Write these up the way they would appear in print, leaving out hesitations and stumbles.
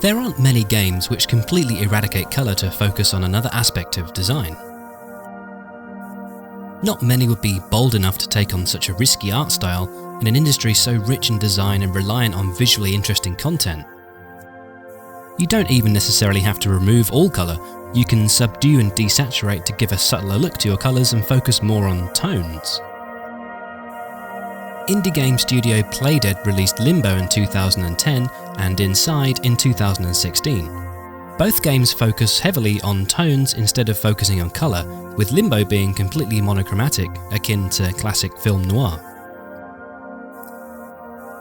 There aren't many games which completely eradicate colour to focus on another aspect of design. Not many would be bold enough to take on such a risky art style in an industry so rich in design and reliant on visually interesting content. You don't even necessarily have to remove all colour. You can subdue and desaturate to give a subtler look to your colours and focus more on tones. Indie game studio Playdead released Limbo in 2010 and Inside in 2016. Both games focus heavily on tones instead of focusing on colour, with Limbo being completely monochromatic, akin to classic film noir.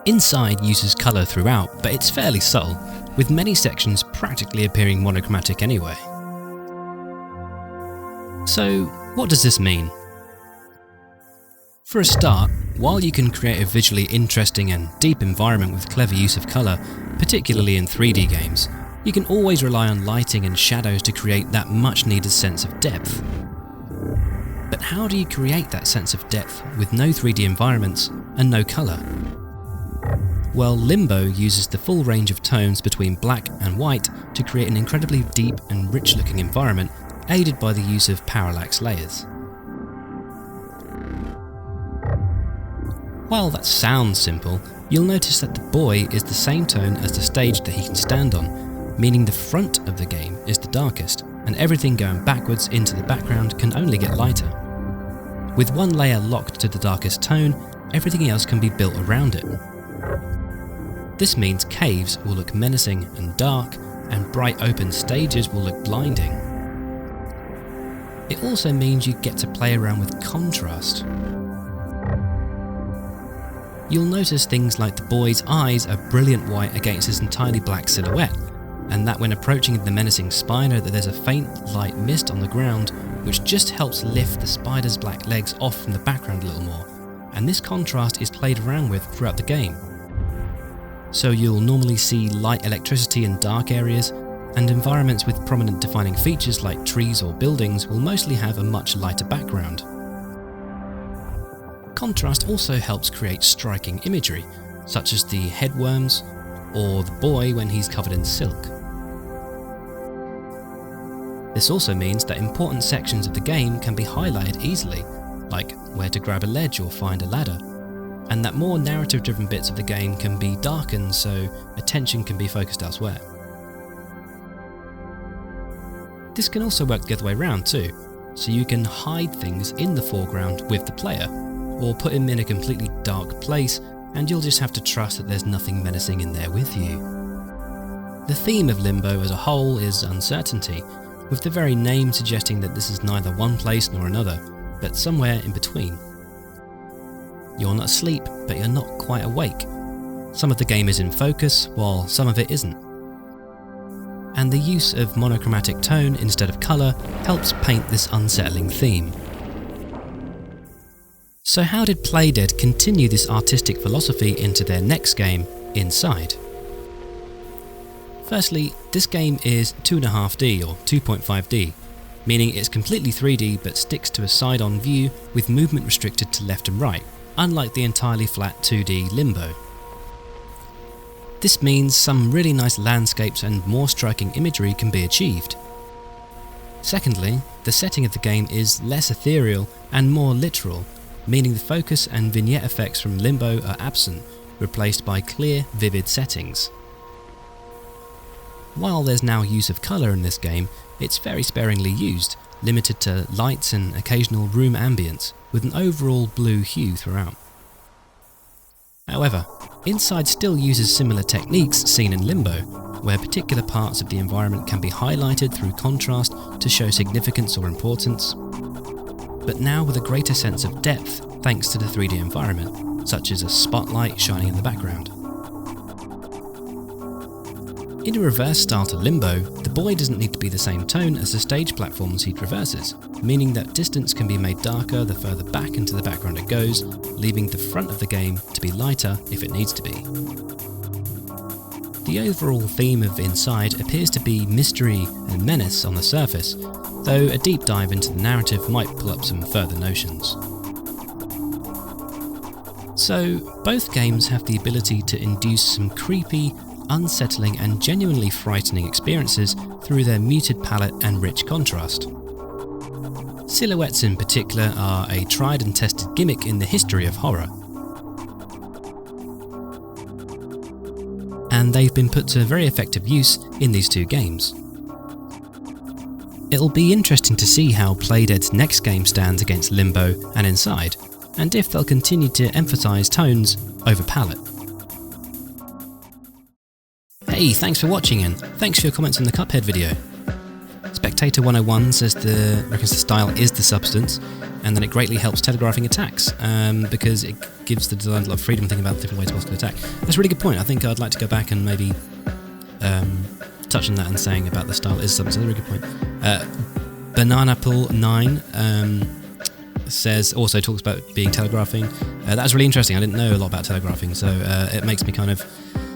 Inside uses colour throughout, but it's fairly subtle, with many sections practically appearing monochromatic anyway. So, what does this mean? For a start, while you can create a visually interesting and deep environment with clever use of colour, particularly in 3D games, you can always rely on lighting and shadows to create that much needed sense of depth. But how do you create that sense of depth with no 3D environments and no colour? Well, Limbo uses the full range of tones between black and white to create an incredibly deep and rich looking environment, aided by the use of parallax layers. While that sounds simple, you'll notice that the boy is the same tone as the stage that he can stand on, meaning the front of the game is the darkest, and everything going backwards into the background can only get lighter. With one layer locked to the darkest tone, everything else can be built around it. This means caves will look menacing and dark, and bright open stages will look blinding. It also means you get to play around with contrast. You'll notice things like the boy's eyes are brilliant white against his entirely black silhouette, and that when approaching the menacing spider that there's a faint light mist on the ground which just helps lift the spider's black legs off from the background a little more, and this contrast is played around with throughout the game. So you'll normally see light electricity in dark areas, and environments with prominent defining features like trees or buildings will mostly have a much lighter background. Contrast also helps create striking imagery, such as the headworms or the boy when he's covered in silk. This also means that important sections of the game can be highlighted easily, like where to grab a ledge or find a ladder, and that more narrative-driven bits of the game can be darkened so attention can be focused elsewhere. This can also work the other way around too, so you can hide things in the foreground with the player, or put him in a completely dark place and you'll just have to trust that there's nothing menacing in there with you. The theme of Limbo as a whole is uncertainty, with the very name suggesting that this is neither one place nor another, but somewhere in between. You're not asleep, but you're not quite awake. Some of the game is in focus, while some of it isn't. And the use of monochromatic tone instead of colour helps paint this unsettling theme. So how did Playdead continue this artistic philosophy into their next game, Inside? Firstly, this game is 2.5D or 2.5D, meaning it's completely 3D but sticks to a side-on view with movement restricted to left and right, unlike the entirely flat 2D Limbo. This means some really nice landscapes and more striking imagery can be achieved. Secondly, the setting of the game is less ethereal and more literal, meaning the focus and vignette effects from Limbo are absent, replaced by clear, vivid settings. While there's now use of colour in this game, it's very sparingly used, limited to lights and occasional room ambience, with an overall blue hue throughout. However, Inside still uses similar techniques seen in Limbo, where particular parts of the environment can be highlighted through contrast to show significance or importance, but now with a greater sense of depth thanks to the 3D environment, such as a spotlight shining in the background. In a reverse style to Limbo, the boy doesn't need to be the same tone as the stage platforms he traverses, meaning that distance can be made darker the further back into the background it goes, leaving the front of the game to be lighter if it needs to be. The overall theme of Inside appears to be mystery and menace on the surface, though a deep dive into the narrative might pull up some further notions. So, both games have the ability to induce some creepy, unsettling and genuinely frightening experiences through their muted palette and rich contrast. Silhouettes in particular are a tried and tested gimmick in the history of horror, and they've been put to very effective use in these two games. It'll be interesting to see how Playdead's next game stands against Limbo and Inside, and if they'll continue to emphasise tones over palette. Hey, thanks for watching and thanks for your comments on the Cuphead video. Spectator101 says reckons the style is the substance, and then it greatly helps telegraphing attacks because it gives the design a lot of freedom thinking about different ways to possibly attack. That's a really good point. I think I'd like to go back and maybe touch on that and saying about the style is substance. That's a really good point. Bananapool9 also talks about being telegraphing. That's really interesting. I didn't know a lot about telegraphing, so it makes me kind of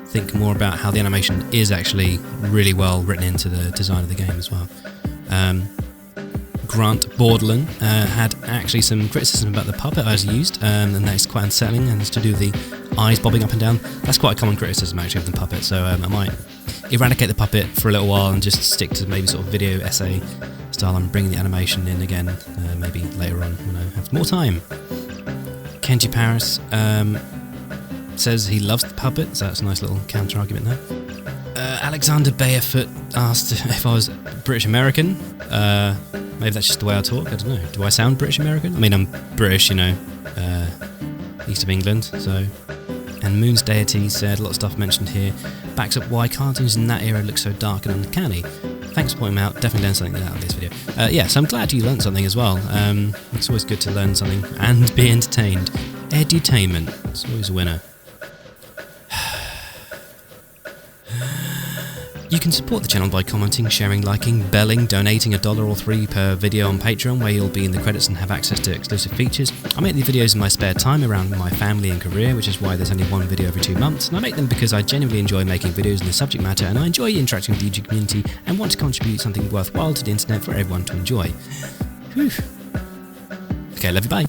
think more about how the animation is actually really well written into the design of the game as well. Grant Borderland had actually some criticism about the puppet I used, and that is quite unsettling, and it's to do with the eyes bobbing up and down. That's quite a common criticism actually of the puppet, so I might eradicate the puppet for a little while and just stick to maybe sort of video essay style and bring the animation in again maybe later on when I have more time. Kenji Paris says he loves the puppet, so that's a nice little counter argument there. Alexander Barefoot asked if I was British American. Maybe that's just the way I talk, I don't know. Do I sound British American? I mean, I'm British, you know, east of England, so. And Moon's Deity said a lot of stuff mentioned here backs up why cartoons in that era look so dark and uncanny. Thanks for pointing them out, definitely learned something out of this video. Yeah, so I'm glad you learned something as well. It's always good to learn something and be entertained. Edutainment, it's always a winner. You can support the channel by commenting, sharing, liking, belling, donating $1 or $3 per video on Patreon, where you'll be in the credits and have access to exclusive features. I make these videos in my spare time around my family and career, which is why there's only one video every 2 months, and I make them because I genuinely enjoy making videos on the subject matter, and I enjoy interacting with the YouTube community and want to contribute something worthwhile to the internet for everyone to enjoy. Whew. Okay, love you, bye.